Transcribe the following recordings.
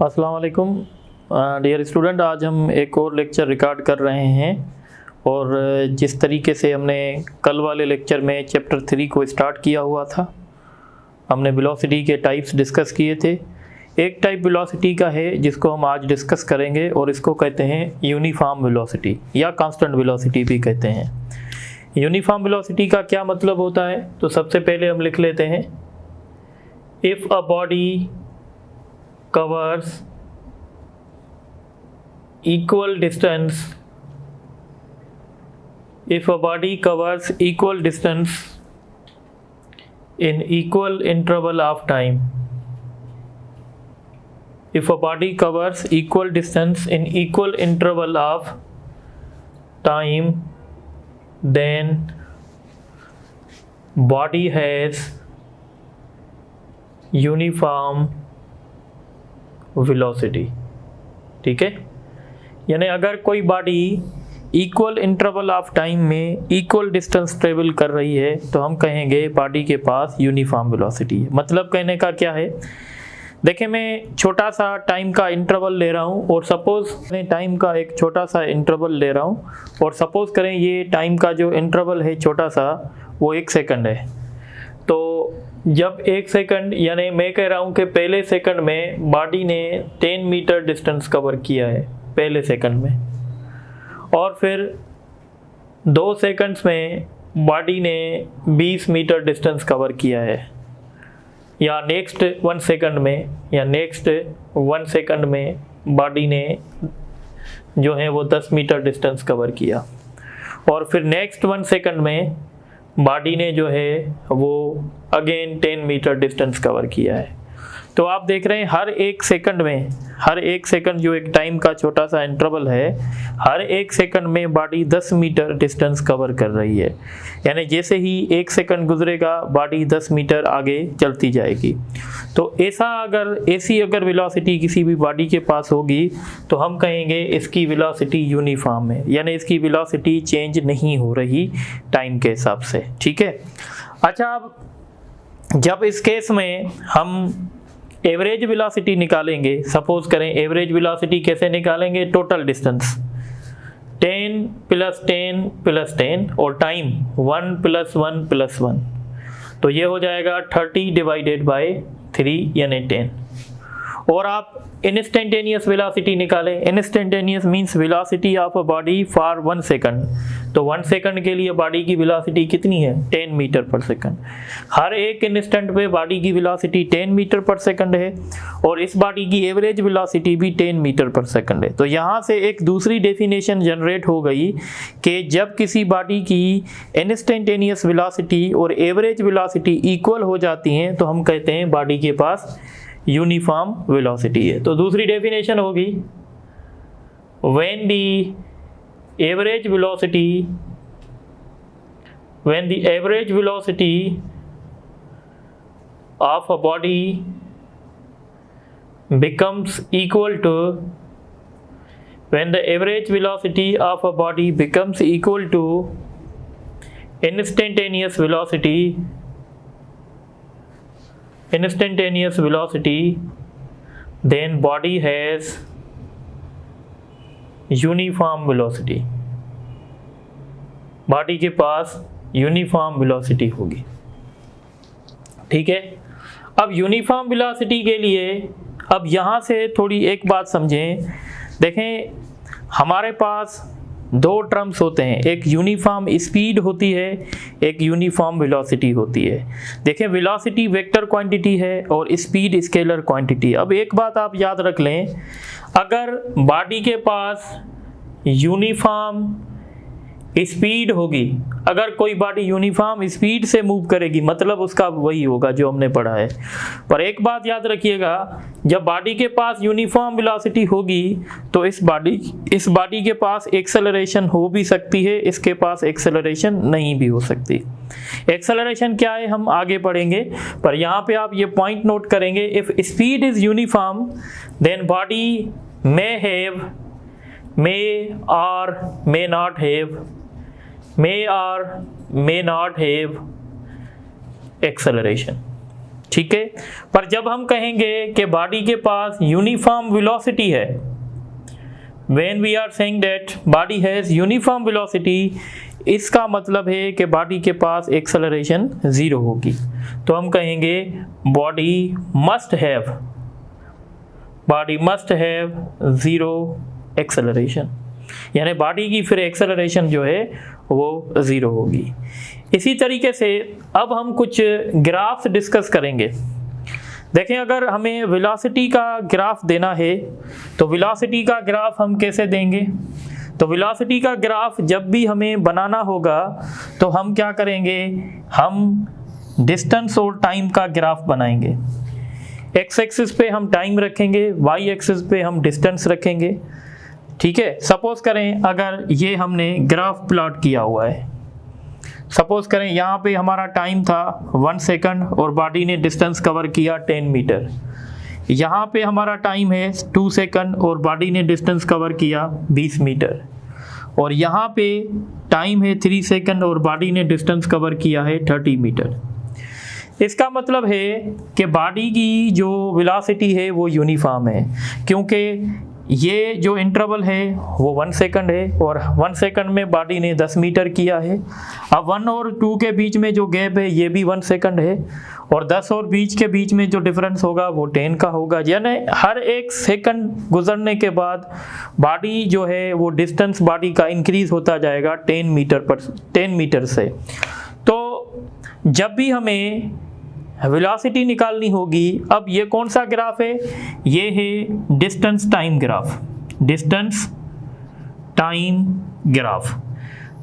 अस्सलाम वालेकुम dear student. आज हम एक और लेक्चर रिकॉर्ड कर रहे हैं और जिस तरीके से हमने कल वाले लेक्चर में चैप्टर 3 को स्टार्ट किया हुआ था, हमने वेलोसिटी के टाइप्स डिस्कस किए थे। एक टाइप वेलोसिटी का है जिसको हम आज डिस्कस करेंगे और इसको कहते हैं यूनिफॉर्म वेलोसिटी या कांस्टेंट वेलोसिटी भी कहते हैं। यूनिफॉर्म वेलोसिटी का क्या मतलब होता है, तो सबसे पहले हम लिख लेते हैं, if a body covers equal distance if a body covers equal distance in equal interval of time. If a body covers equal distance in equal interval of time, then body has uniform velocity. ठीक है, यानी अगर कोई body equal interval of time में equal distance travel कर रही है तो हम कहेंगे बॉडी के पास यूनिफॉर्म वेलोसिटी है। मतलब कहने का क्या है, देखिए मैं छोटा सा टाइम का इंटरवल ले रहा हूँ और सपोज मैं टाइम का एक छोटा सा इंटरवल ले रहा हूँ और सपोज करें ये टाइम का जो इंटरवल है छोटा सा वो 1 सेकंड है। तो जब 1 सेकंड, यानी मैं कह रहा हूँ कि पहले सेकंड में बॉडी ने 10 मीटर डिस्टेंस कवर किया है पहले सेकंड में, और फिर 2 सेकंड्स में बॉडी ने 20 मीटर डिस्टेंस कवर किया है, या नेक्स्ट 1 सेकंड में बॉडी ने जो है वो 10 मीटर डिस्टेंस कवर किया, और फिर नेक्स्ट 1 सेकंड में बॉडी ने जो है वो अगेन 10 मीटर डिस्टेंस कवर किया है। तो आप देख रहे हैं हर एक सेकंड जो एक टाइम का छोटा सा इंटरवल है, हर एक सेकंड में बॉडी 10 मीटर डिस्टेंस कवर कर रही है। यानी जैसे ही 1 सेकंड गुजरेगा बॉडी 10 मीटर आगे चलती जाएगी। तो ऐसी अगर वेलोसिटी किसी भी बॉडी के पास होगी तो हम कहेंगे इसकी वेलोसिटी यूनिफॉर्म है, यानी इसकी वेलोसिटी चेंज नहीं हो रही टाइम के हिसाब से। ठीक है, अच्छा, अब जब इस केस में हम एवरेज वेलोसिटी निकालेंगे, सपोज करें एवरेज वेलोसिटी कैसे निकालेंगे, टोटल डिस्टेंस 10 + 10 + 10 और टाइम 1 + 1 + 1, तो ये हो जाएगा 30/3 यानी 10। और आप इंस्टेंटेनियस वेलोसिटी निकालें, instantaneous means velocity of a body for 1 second. तो 1 सेकंड के लिए बॉडी की वेलोसिटी कितनी है, 10 मीटर पर सेकंड। हर एक इंस्टेंट पे बॉडी की वेलोसिटी 10 मीटर पर सेकंड है और इस बॉडी की एवरेज वेलोसिटी भी 10 मीटर पर सेकंड है। तो यहाँ से एक दूसरी डेफिनेशन जनरेट हो गई कि जब किसी बॉडी की इंस्टेंटेनियस वेलोसिटी और एवरेज वेलोसिटी इक्वल हो जाती हैं तो हम कहते हैं बॉडी के पास यूनिफॉर्म वेलोसिटी है। तो दूसरी डेफिनेशन होगी, when the average velocity of a body becomes equal to instantaneous velocity, then body has uniform velocity. Body के पास यूनिफॉर्म वेलोसिटी होगी। ठीक है, अब यूनिफॉर्म वेलोसिटी के लिए अब यहाँ से थोड़ी एक बात समझें। देखें, हमारे पास 2 टर्म्स होते हैं, एक यूनिफॉर्म स्पीड होती है, एक यूनिफॉर्म वेलोसिटी होती है। देखें, वेलोसिटी वेक्टर क्वांटिटी है और स्पीड स्केलर क्वांटिटी। अब एक बात आप याद रख लें, अगर बॉडी के पास यूनिफॉर्म स्पीड होगी, अगर कोई बॉडी यूनिफॉर्म स्पीड से मूव करेगी मतलब उसका वही होगा जो हमने पढ़ा है। पर एक बात याद रखिएगा, जब बॉडी के पास यूनिफॉर्म वेलोसिटी होगी तो इस बॉडी के पास एक्सेलरेशन हो भी सकती है, इसके पास एक्सेलरेशन नहीं भी हो सकती। एक्सेलरेशन क्या है हम आगे पढ़ेंगे, पर यहाँ पे आप ये पॉइंट नोट करेंगे, if speed is uniform then body may or may not have acceleration। ठीक है। पर जब हम कहेंगे कि बॉडी के पास यूनिफॉर्म वेलोसिटी है, when we are saying that body has uniform velocity, इसका मतलब है कि बॉडी के पास एक्सेलरेशन 0 होगी। तो हम कहेंगे बॉडी मस्ट हैव 0 एक्सेलरेशन, यानी बॉडी की फिर एक्सेलरेशन जो है वो 0 होगी। इसी तरीके से अब हम कुछ ग्राफ्स डिस्कस करेंगे। देखें, अगर हमें वेलोसिटी का ग्राफ देना है तो वेलोसिटी का ग्राफ हम कैसे देंगे? तो वेलोसिटी का ग्राफ जब भी हमें बनाना होगा तो हम क्या करेंगे, हम डिस्टेंस और टाइम का ग्राफ बनाएंगे। एक्स एक्सिस पे हम टाइम रखेंगे, वाई एक्सिस पे हम डिस्टेंस रखेंगे, ठीक है। सपोज करें अगर ये हमने ग्राफ प्लॉट किया हुआ है, सपोज करें यहाँ पे हमारा टाइम था 1 सेकंड और बॉडी ने डिस्टेंस कवर किया 10 मीटर। यहाँ पे हमारा टाइम है 2 सेकंड और बॉडी ने डिस्टेंस कवर किया 20 मीटर। और यहाँ पे टाइम है 3 सेकंड और बॉडी ने डिस्टेंस कवर किया है 30 मीटर। इसका मतलब है कि बॉडी की जो वेलोसिटी है वो यूनिफॉर्म है, क्योंकि ये जो इंटरवल है वो 1 सेकंड है और 1 सेकंड में बॉडी ने 10 मीटर किया है। अब 1 और 2 के बीच में जो गैप है ये भी 1 सेकंड है और 10 और 20 के बीच में जो डिफरेंस होगा वो 10 का होगा। यानी हर 1 सेकंड गुजरने के बाद बॉडी जो है वो डिस्टेंस बॉडी का इंक्रीज होता जाएगा 10 मीटर से। तो जब भी हमें वेलोसिटी निकालनी होगी, अब ये कौन सा ग्राफ है? ये है डिस्टेंस टाइम ग्राफ।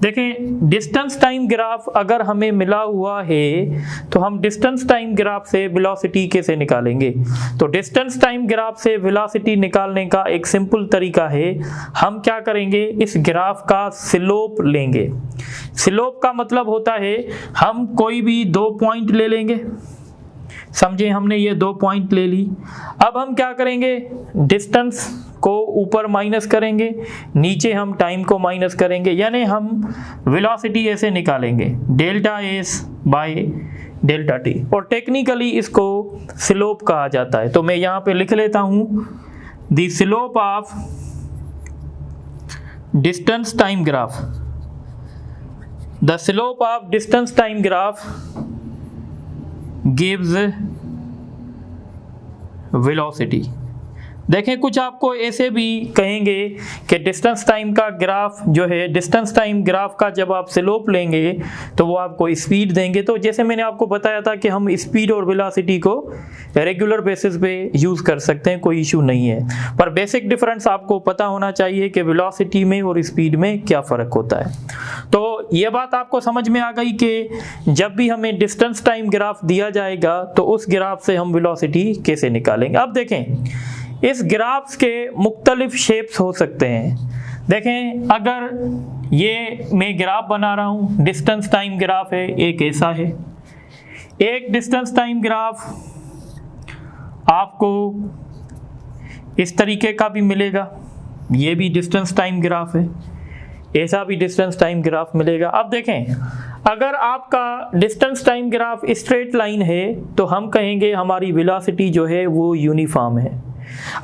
देखें, डिस्टेंस टाइम ग्राफ अगर हमें मिला हुआ है तो हम डिस्टेंस टाइम ग्राफ से वेलोसिटी कैसे निकालेंगे? तो डिस्टेंस टाइम ग्राफ से वेलोसिटी निकालने का एक सिंपल तरीका है, हम क्या करेंगे, इस ग्राफ का स्लोप लेंगे। स्लोप का मतलब होता है हम कोई भी 2 पॉइंट ले लेंगे, समझे, हमने ये 2 पॉइंट ले ली। अब हम क्या करेंगे, डिस्टेंस को ऊपर माइनस करेंगे, नीचे हम टाइम को माइनस करेंगे, यानी हम वेलोसिटी ऐसे निकालेंगे delta S by delta T, और टेक्निकली इसको स्लोप कहा जाता है। तो मैं यहाँ पे लिख लेता हूँ, the slope of distance time graph, the slope of distance time graph gives velocity। देखें, कुछ आपको ऐसे भी कहेंगे कि डिस्टेंस टाइम का ग्राफ जो है, डिस्टेंस टाइम ग्राफ का जब आप स्लोप लेंगे तो वो आपको स्पीड देंगे। तो जैसे मैंने आपको बताया था कि हम स्पीड और वेलोसिटी को रेगुलर बेसिस पे यूज़ कर सकते हैं, कोई इशू नहीं है। पर बेसिक डिफरेंस आपको पता होना चाहिए कि वेलोसिटी में और स्पीड में क्या फ़र्क होता है। तो ये बात आपको समझ में आ गई कि जब भी हमें डिस्टेंस टाइम ग्राफ दिया जाएगा तो उस ग्राफ से हम वेलोसिटी कैसे निकालेंगे। अब देखें, इस ग्राफ्स के मुख्तलिफ शेप्स हो सकते हैं। देखें, अगर ये मैं ग्राफ बना रहा हूँ, डिस्टेंस टाइम ग्राफ है, एक ऐसा है। एक डिस्टेंस टाइम ग्राफ आपको इस तरीके का भी मिलेगा, ये भी डिस्टेंस टाइम ग्राफ है, ऐसा भी डिस्टेंस टाइम ग्राफ मिलेगा। अब देखें, अगर आपका distance time graph straight line है तो हम कहेंगे हमारी वेलोसिटी जो है वो यूनिफॉर्म है।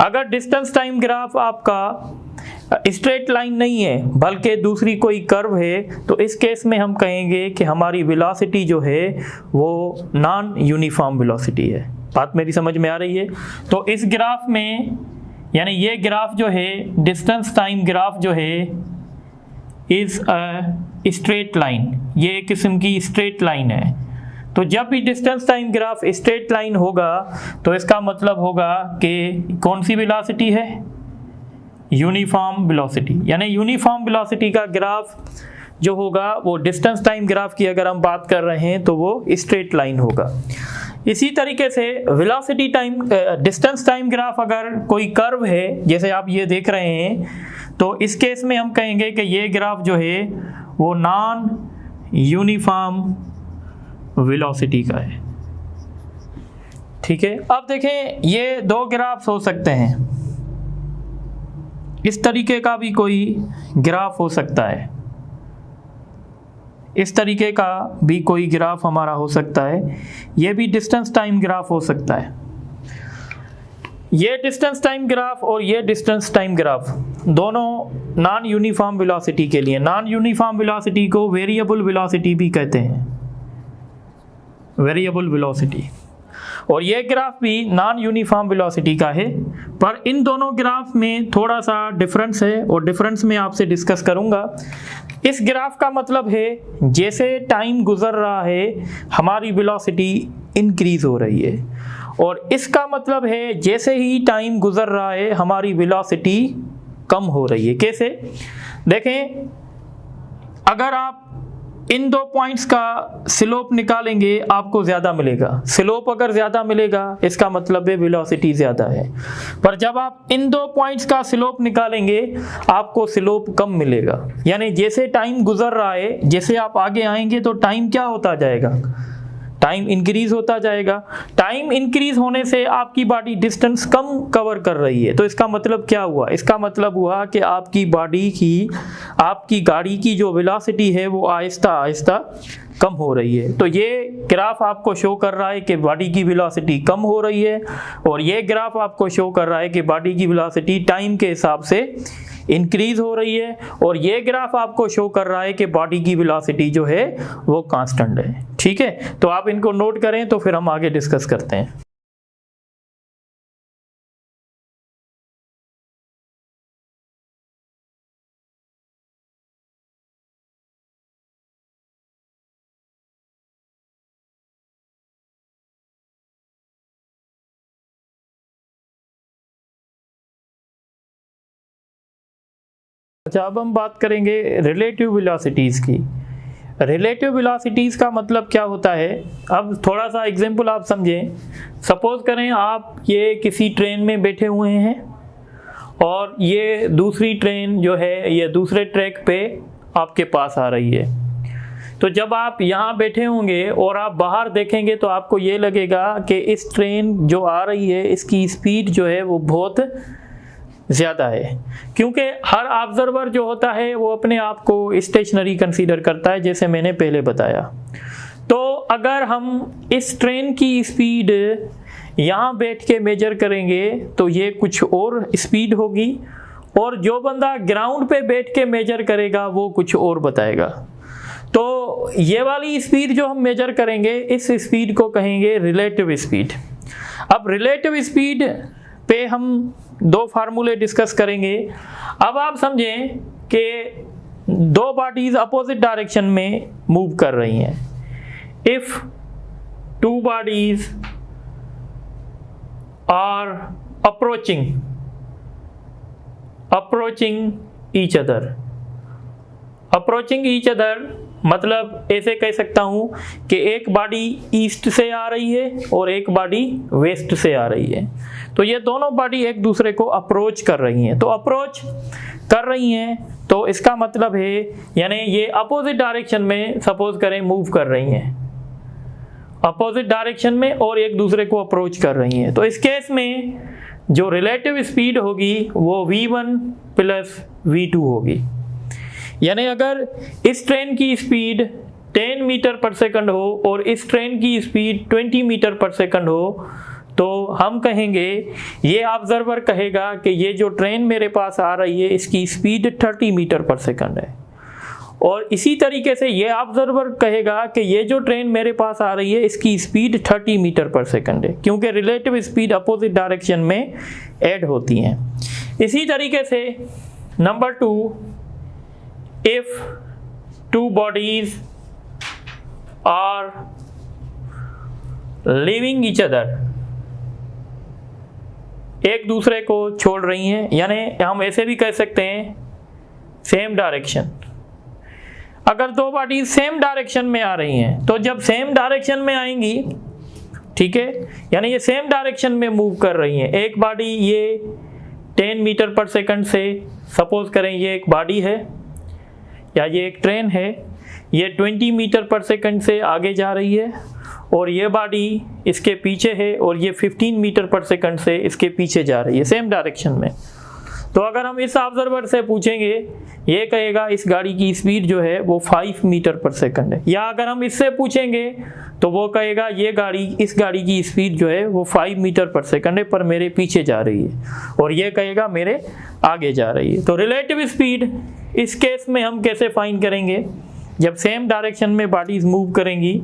अगर डिस्टेंस टाइम ग्राफ आपका स्ट्रेट लाइन नहीं है बल्कि दूसरी कोई कर्व है तो इस केस में हम कहेंगे कि हमारी वेलोसिटी जो है वो नॉन यूनिफॉर्म वेलोसिटी है। बात मेरी समझ में आ रही है? तो इस ग्राफ में, यानी ये ग्राफ जो है, डिस्टेंस टाइम ग्राफ जो है इज अ स्ट्रेट लाइन, ये एक किस्म की स्ट्रेट लाइन है। तो जब भी distance time graph straight line होगा तो इसका मतलब होगा कि कौन सी वेलोसिटी है, यूनिफॉर्म वेलोसिटी। यानी यूनिफॉर्म वेलोसिटी का ग्राफ जो होगा वो डिस्टेंस टाइम ग्राफ की अगर हम बात कर रहे हैं तो वो स्ट्रेट लाइन होगा। इसी तरीके से velocity time distance time graph अगर कोई कर्व है, जैसे आप ये देख रहे हैं, तो इस केस में हम कहेंगे कि ये ग्राफ जो है वो नॉन यूनिफॉर्म वेलोसिटी का है। ठीक है, अब देखें, ये 2 ग्राफ्स हो सकते हैं, इस तरीके का भी कोई ग्राफ हो सकता है, इस तरीके का भी कोई ग्राफ हमारा हो सकता है। ये भी डिस्टेंस टाइम ग्राफ हो सकता है। ये डिस्टेंस टाइम ग्राफ और ये डिस्टेंस टाइम ग्राफ दोनों नॉन यूनिफॉर्म वेलोसिटी के लिए, नॉन यूनिफॉर्म वेलोसिटी को वेरिएबल वेलोसिटी भी कहते हैं, वेरिएबल वेलोसिटी। और ये ग्राफ भी नॉन यूनिफॉर्म वेलोसिटी का है, पर इन दोनों ग्राफ में थोड़ा सा डिफरेंस है और डिफरेंस मैं आपसे डिस्कस करूंगा। इस ग्राफ का मतलब है जैसे टाइम गुजर रहा है हमारी वेलोसिटी इंक्रीज हो रही है, और इसका मतलब है जैसे ही टाइम गुजर रहा है हमारी वेलोसिटी कम हो रही है। कैसे? देखें, अगर आप इन दो पॉइंट्स का स्लोप निकालेंगे आपको ज़्यादा मिलेगा। स्लोप अगर ज़्यादा मिलेगा इसका मतलब है वेलोसिटी ज़्यादा है, पर जब आप इन दो पॉइंट्स का स्लोप निकालेंगे आपको स्लोप कम मिलेगा। यानी जैसे टाइम गुजर रहा है, जैसे आप आगे आएंगे तो टाइम क्या होता जाएगा? टाइम इंक्रीज होता जाएगा। टाइम इंक्रीज होने से आपकी बॉडी डिस्टेंस कम कवर कर रही है, तो इसका मतलब क्या हुआ? इसका मतलब हुआ कि आपकी बॉडी की, आपकी गाड़ी की जो वेलोसिटी है वो आहिस्ता आहिस्ता कम हो रही है। तो ये ग्राफ आपको शो कर रहा है कि बॉडी की वेलोसिटी कम हो रही है, और ये ग्राफ आपको शो कर रहा है कि बॉडी की वेलोसिटी टाइम के हिसाब से इंक्रीज हो रही है, और ये ग्राफ आपको शो कर रहा है कि बॉडी की वेलोसिटी जो है वो कांस्टेंट है। ठीक है, तो आप इनको नोट करें तो फिर हम आगे डिस्कस करते हैं। अच्छा, अब हम बात करेंगे रिलेटिव वेलोसिटीज़ की। रिलेटिव वेलोसिटीज़ का मतलब क्या होता है? अब थोड़ा सा एग्जांपल आप समझें। सपोज करें आप ये किसी ट्रेन में बैठे हुए हैं और ये दूसरी ट्रेन जो है ये दूसरे ट्रैक पे आपके पास आ रही है। तो जब आप यहाँ बैठे होंगे और आप बाहर देखेंगे तो आपको ये लगेगा कि इस ट्रेन जो आ रही है इसकी स्पीड जो है वो बहुत ज़्यादा है, क्योंकि हर ऑब्जर्वर जो होता है वो अपने आप को स्टेशनरी कंसीडर करता है, जैसे मैंने पहले बताया। तो अगर हम इस ट्रेन की स्पीड यहाँ बैठ के मेजर करेंगे तो ये कुछ और स्पीड होगी, और जो बंदा ग्राउंड पे बैठ के मेजर करेगा वो कुछ और बताएगा। तो ये वाली स्पीड जो हम मेजर करेंगे इस स्पीड को कहेंगे रिलेटिव स्पीड। अब रिलेटिव स्पीड पे हम दो फार्मूले डिस्कस करेंगे। अब आप समझें कि दो बॉडीज अपोजिट डायरेक्शन में मूव कर रही हैं। If two bodies are approaching each other, मतलब ऐसे कह सकता हूं कि एक बॉडी ईस्ट से आ रही है और एक बॉडी वेस्ट से आ रही है। तो ये दोनों बॉडी एक दूसरे को अप्रोच कर रही हैं। तो अप्रोच कर रही हैं तो इसका मतलब है यानी ये अपोजिट डायरेक्शन में सपोज करें मूव कर रही हैं, अपोजिट डायरेक्शन में, और एक दूसरे को अप्रोच कर रही हैं। तो इस केस में जो रिलेटिव स्पीड होगी वो v1 प्लस v2 होगी। यानी अगर इस ट्रेन की स्पीड 10 मीटर पर सेकंड हो और इस ट्रेन की स्पीड 20 मीटर पर सेकंड हो, तो हम कहेंगे, ये ऑब्जर्वर कहेगा कि ये जो ट्रेन मेरे पास आ रही है इसकी स्पीड 30 मीटर पर सेकंड है। और इसी तरीके से ये ऑब्जर्वर कहेगा कि ये जो ट्रेन मेरे पास आ रही है इसकी स्पीड 30 मीटर पर सेकंड है, क्योंकि रिलेटिव स्पीड अपोजिट डायरेक्शन में ऐड होती हैं। इसी तरीके से number 2, if two bodies are leaving each other, एक दूसरे को छोड़ रही हैं, यानी हम ऐसे भी कह सकते हैं सेम डायरेक्शन। अगर दो बॉडीज सेम डायरेक्शन में आ रही हैं तो जब सेम डायरेक्शन में आएंगी, ठीक है, यानी ये सेम डायरेक्शन में मूव कर रही हैं। एक बॉडी ये 10 मीटर पर सेकंड से, सपोज करें ये एक बॉडी है या ये एक ट्रेन है, ये 20 मीटर पर सेकंड से आगे जा रही है, और ये बॉडी इसके पीछे है और ये 15 मीटर पर सेकंड से इसके पीछे जा रही है सेम डायरेक्शन में। तो अगर हम इस ऑब्जर्वर से पूछेंगे, ये कहेगा इस गाड़ी की स्पीड जो है वो 5 मीटर पर सेकंड है। या अगर हम इससे पूछेंगे तो वो कहेगा इस गाड़ी की स्पीड जो है वो 5 मीटर पर सेकंड है, पर मेरे पीछे जा रही है, और ये कहेगा मेरे आगे जा रही है। तो रिलेटिव स्पीड इस केस में हम कैसे फाइंड करेंगे? जब सेम डायरेक्शन में बॉडीज मूव करेंगी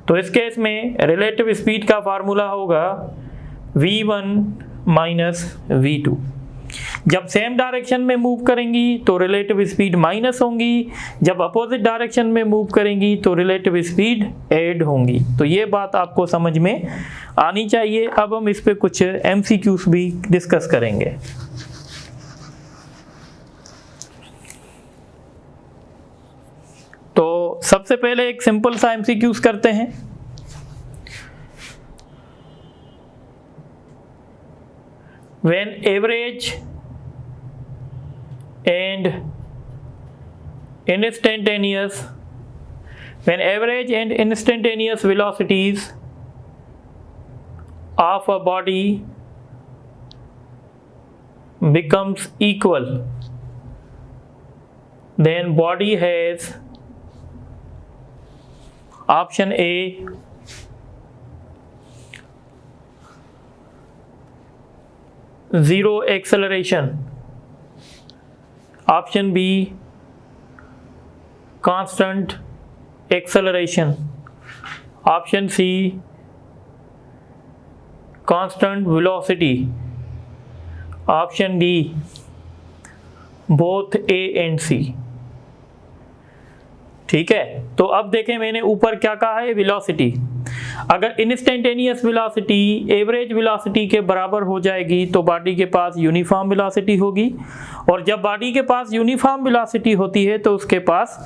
तो इस केस में रिलेटिव स्पीड का फार्मूला होगा v1 माइनस v2। जब सेम डायरेक्शन में मूव करेंगी तो रिलेटिव स्पीड माइनस होंगी, जब अपोजिट डायरेक्शन में मूव करेंगी तो रिलेटिव स्पीड ऐड होंगी। तो ये बात आपको समझ में आनी चाहिए। अब हम इस पे कुछ MCQs भी डिस्कस करेंगे। तो सबसे पहले एक सिंपल सा MCQs करते हैं। When average and instantaneous velocities of a body becomes equal, then body has option A zero acceleration, option B constant acceleration, option C constant velocity, option D both A and C। ठीक है, तो अब देखें मैंने ऊपर क्या कहा है, वेलोसिटी। अगर इंस्टेंटेनियस वेलोसिटी एवरेज वेलोसिटी के बराबर हो जाएगी तो बॉडी के पास यूनिफॉर्म वेलोसिटी होगी, और जब बॉडी के पास यूनिफॉर्म वेलोसिटी होती है तो उसके पास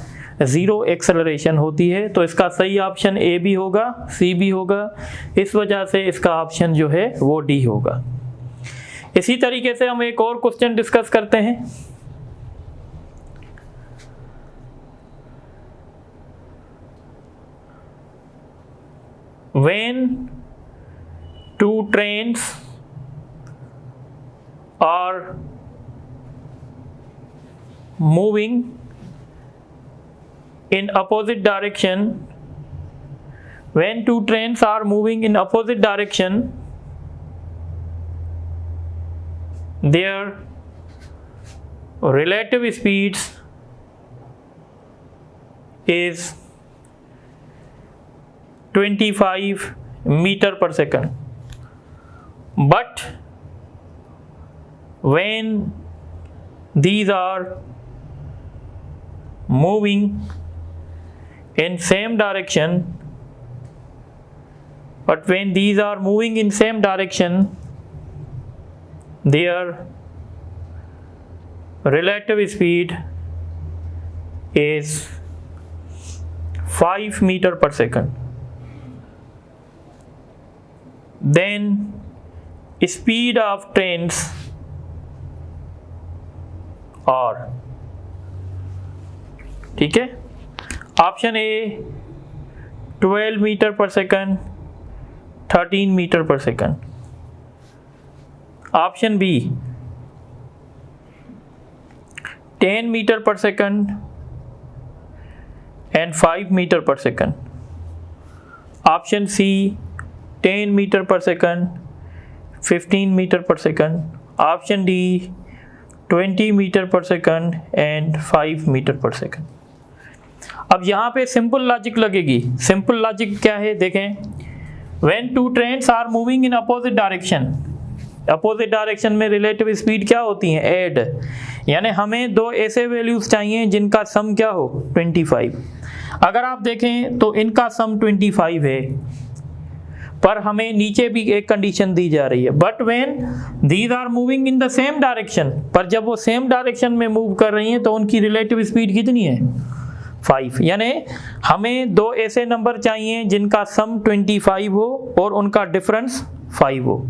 जीरो एक्सेलरेशन होती है। तो इसका सही ऑप्शन ए भी होगा, सी भी होगा, इस वजह से इसका ऑप्शन जो है वो डी होगा। इसी तरीके से हम एक और क्वेश्चन डिस्कस करते हैं। When two trains are moving in opposite direction, their relative speeds is 25 meter per second, but when these are moving in same direction, their relative speed is 5 meter per second, then speed of trains are, ठीक है, option A 12 meter per second, 13 meter per second, option B 10 meter per second and 5 meter per second, option C 10 meter per second, 15 meter per second, option D 20 meter per second and 5 meter per second. अब यहाँ पे simple logic लगेगी। Simple logic क्या है देखें, when two trains are moving in opposite direction में relative speed क्या होती है, ऐड, यानी हमें दो ऐसे वैल्यूज चाहिए जिनका सम क्या हो 25। अगर आप देखें तो इनका सम 25 है, पर हमें नीचे भी एक कंडीशन दी जा रही है, but when these are moving in the same direction, पर जब वो सेम डायरेक्शन में मूव कर रही हैं तो उनकी रिलेटिव स्पीड कितनी है 5। यानी हमें दो ऐसे नंबर चाहिए जिनका सम 25 हो और उनका डिफरेंस 5 हो।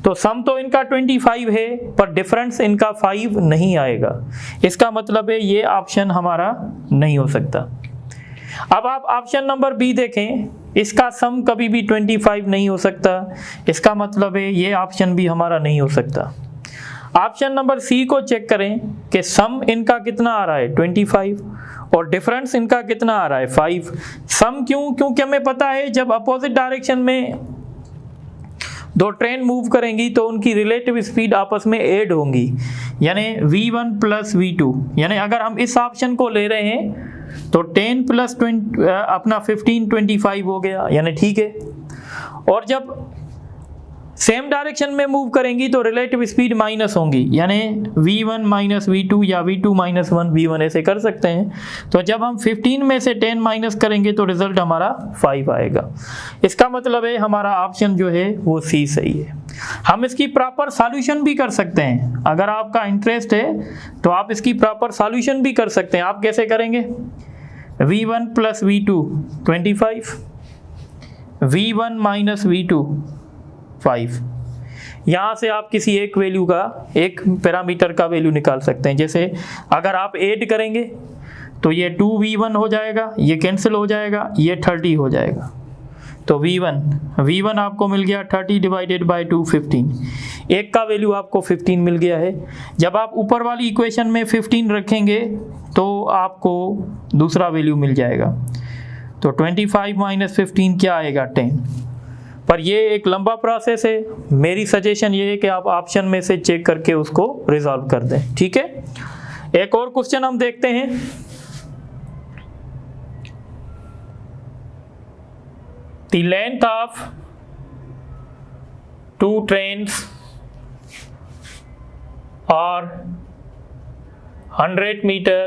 तो सम तो इनका 25 है पर डिफरेंस इनका 5 नहीं आएगा, इसका मतलब है ये ऑप्शन हमारा नहीं हो सकता। अब आप ऑप्शन नंबर बी देखें, इसका सम कभी भी 25 नहीं हो सकता, इसका मतलब है ये ऑप्शन भी हमारा नहीं हो सकता। ऑप्शन नंबर सी को चेक करें कि सम इनका कितना आ रहा है 25 और डिफरेंस इनका कितना आ रहा है 5। सम क्यों? क्योंकि हमें पता है जब अपोजिट डायरेक्शन में दो ट्रेन मूव करेंगी तो उनकी रिलेटिव स्पीड आपस में ऐड होंगी, यानी v1 प्लस v2। यानी अगर हम इस ऑप्शन को ले रहे हैं तो 10 प्लस 20 अपना 15 25 हो गया, यानी ठीक है। और जब सेम डायरेक्शन में मूव करेंगी तो रिलेटिव स्पीड माइनस होंगी, यानी v1 माइनस v2 या v2 माइनस 1 v1 ऐसे कर सकते हैं। तो जब हम 15 में से 10 माइनस करेंगे तो रिजल्ट हमारा 5 आएगा। इसका मतलब है हमारा ऑप्शन जो है वो सी सही है। हम इसकी प्रॉपर सॉल्यूशन भी कर सकते हैं, अगर आपका इंटरेस्ट है तो आप इसकी प्रॉपर सॉल्यूशन भी कर सकते हैं। आप कैसे करेंगे? v1 plus v2 25, v1 minus v2 5। यहाँ से आप किसी एक वैल्यू का, एक पैरामीटर का वैल्यू निकाल सकते हैं। जैसे अगर आप ऐड करेंगे तो ये 2v1 हो जाएगा, ये कैंसिल हो जाएगा, ये 30 हो जाएगा। तो v1 आपको मिल गया 30 डिवाइडेड बाई 2 15। एक का वैल्यू आपको 15 मिल गया है। जब आप ऊपर वाली इक्वेशन में 15 रखेंगे तो आपको दूसरा वैल्यू मिल जाएगा। तो 25 माइनस 15 क्या आएगा? 10। पर ये एक लंबा प्रोसेस है, मेरी सजेशन ये है कि आप ऑप्शन में से चेक करके उसको रिजॉल्व कर दें, ठीक है। एक और क्वेश्चन हम देखते हैं। The length of 2 trains are 100 meter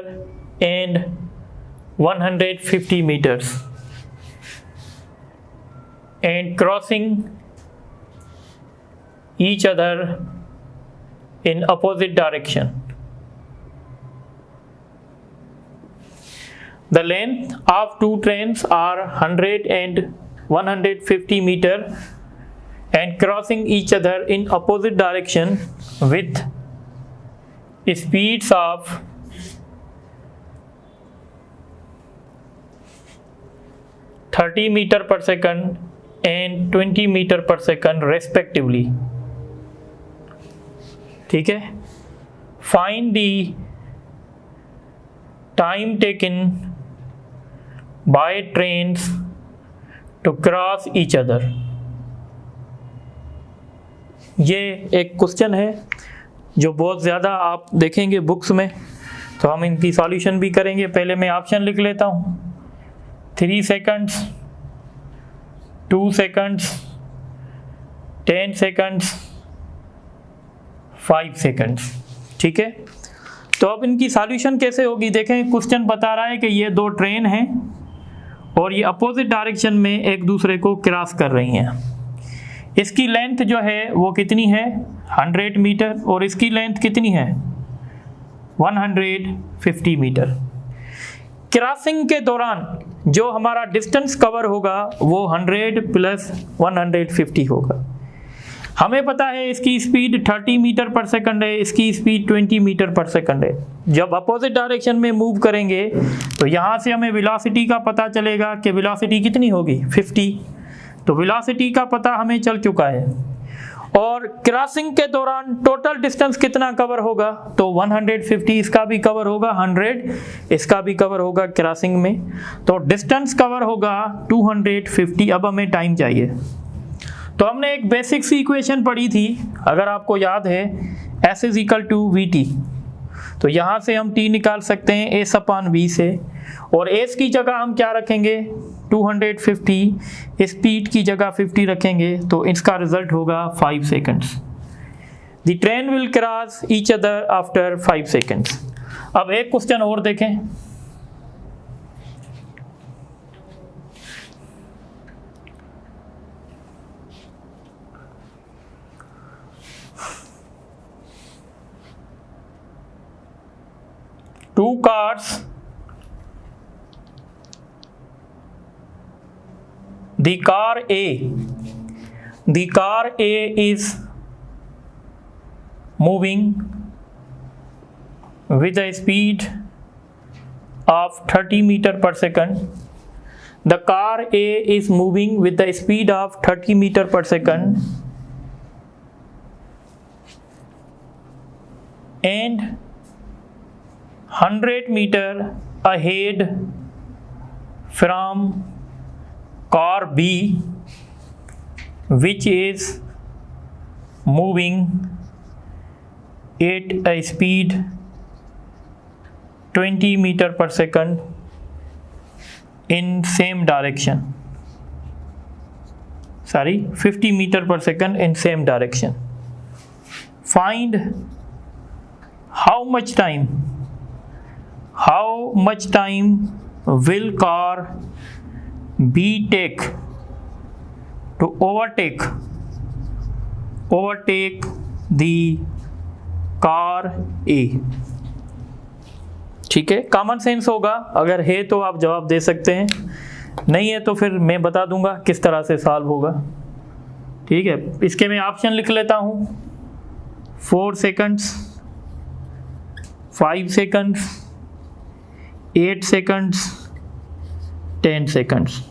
and 150 meters and crossing each other in opposite direction. The length of 2 trains are 100 and 150 meter and crossing each other in opposite direction with speeds of 30 meter per second and 20 meter per second respectively, ठीक है। Find the time taken by trains to cross each other। ये एक question है जो बहुत ज़्यादा आप देखेंगे बुक्स में, तो हम इनकी सॉल्यूशन भी करेंगे। पहले मैं ऑप्शन लिख लेता हूँ। 3 seconds, 2 seconds, 10 seconds, 5 seconds, ठीक है। तो अब इनकी सॉल्यूशन कैसे होगी? देखें, क्वेश्चन बता रहा है कि ये 2 ट्रेन हैं और ये अपोजिट डायरेक्शन में एक दूसरे को क्रॉस कर रही हैं। इसकी लेंथ जो है वो कितनी है? 100 मीटर और इसकी लेंथ कितनी है? 150 मीटर। क्रॉसिंग के दौरान जो हमारा डिस्टेंस कवर होगा वो 100 प्लस 150 होगा। हमें पता है इसकी स्पीड 30 मीटर पर सेकंड है, इसकी स्पीड 20 मीटर पर सेकंड है। जब अपोजिट डायरेक्शन में मूव करेंगे तो यहाँ से हमें वेलोसिटी का पता चलेगा कि वेलोसिटी कितनी होगी? 50। तो वेलोसिटी का पता हमें चल चुका है। और क्रॉसिंग के दौरान टोटल डिस्टेंस कितना कवर होगा? तो 150 इसका भी कवर होगा, 100 इसका भी कवर होगा क्रॉसिंग में। तो डिस्टेंस कवर होगा 250। अब हमें टाइम चाहिए। तो हमने एक बेसिक सी इक्वेशन पढ़ी थी, अगर आपको याद है, S is equal to VT। तो यहाँ से हम T निकाल सकते हैं S अपॉन V से, और S की जगह हम क्या रखेंगे? 250, स्पीड की जगह 50 रखेंगे, तो इसका रिजल्ट होगा 5 seconds. The train will cross each other after 5 seconds. अब एक क्वेश्चन और देखें। Two cars, the car A is moving with a speed of 30 meter per second. The car A is moving with the speed of 30 meter per second and 100 meter ahead from car B, which is moving at a speed 20 meter per second in same direction. 50 meter per second in same direction. Find how much time will car B take to overtake the car A. ठीक है, common sense होगा, अगर है तो आप जवाब दे सकते हैं, नहीं है तो फिर मैं बता दूंगा किस तरह से सॉल्व होगा। ठीक है, इसके मैं ऑप्शन लिख लेता हूं, 4 सेकंड्स, 5 सेकंड्स, 8 सेकंड्स, 10 सेकंड्स।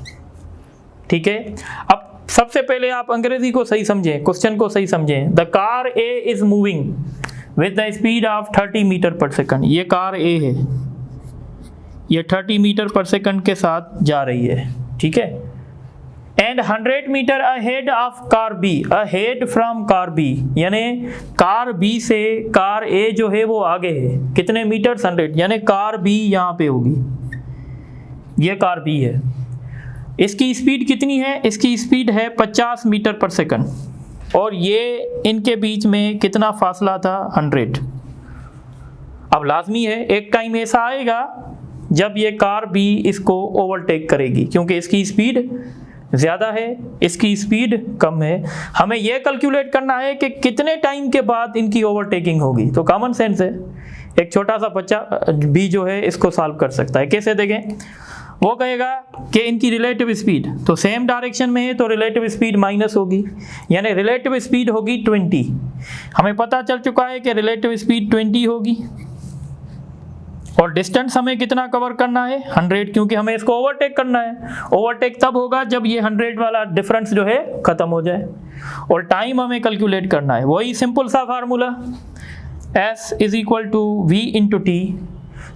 ठीक है, अब सबसे पहले आप अंग्रेजी को सही समझें, क्वेश्चन को सही समझें। The car A is moving with the speed of 30 metre per second. ये कार ए है, ये 30 मीटर पर सेकंड के साथ जा रही है। ठीक है, and 100 metre ahead of car B, ahead from car B, यानी कार बी से कार ए जो है वो आगे है। कितने मीटर्स? 100, यानी कार बी यहाँ पे होगी, ये कार बी है। इसकी स्पीड कितनी है? इसकी स्पीड है 50 मीटर पर सेकंड, और ये इनके बीच में कितना फासला था? 100। अब लाजमी है एक टाइम ऐसा आएगा जब ये कार बी इसको ओवरटेक करेगी, क्योंकि इसकी स्पीड ज़्यादा है, इसकी स्पीड कम है। हमें यह कैलकुलेट करना है कि कितने टाइम के बाद इनकी ओवरटेकिंग होगी। तो कॉमन सेंस है, एक छोटा सा बच्चा बी जो है इसको सॉल्व कर सकता है। कैसे देखें? वो कहेगा कि इनकी रिलेटिव स्पीड, तो सेम डायरेक्शन में है तो रिलेटिव स्पीड माइनस होगी, यानी रिलेटिव स्पीड होगी 20। हमें पता चल चुका है कि रिलेटिव स्पीड 20 होगी, और डिस्टेंस हमें कितना कवर करना है? 100, क्योंकि हमें इसको ओवरटेक करना है। ओवरटेक तब होगा जब ये 100 वाला डिफरेंस जो है ख़त्म हो जाए, और टाइम हमें कैलकुलेट करना है। वही सिंपल सा formula, S is equal to V into T,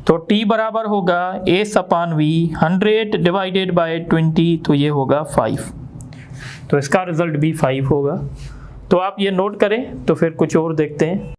तो T बराबर होगा S/V, 100 डिवाइडेड बाय 20, तो ये होगा 5। तो इसका रिजल्ट भी 5 होगा। तो आप ये नोट करें, तो फिर कुछ और देखते हैं।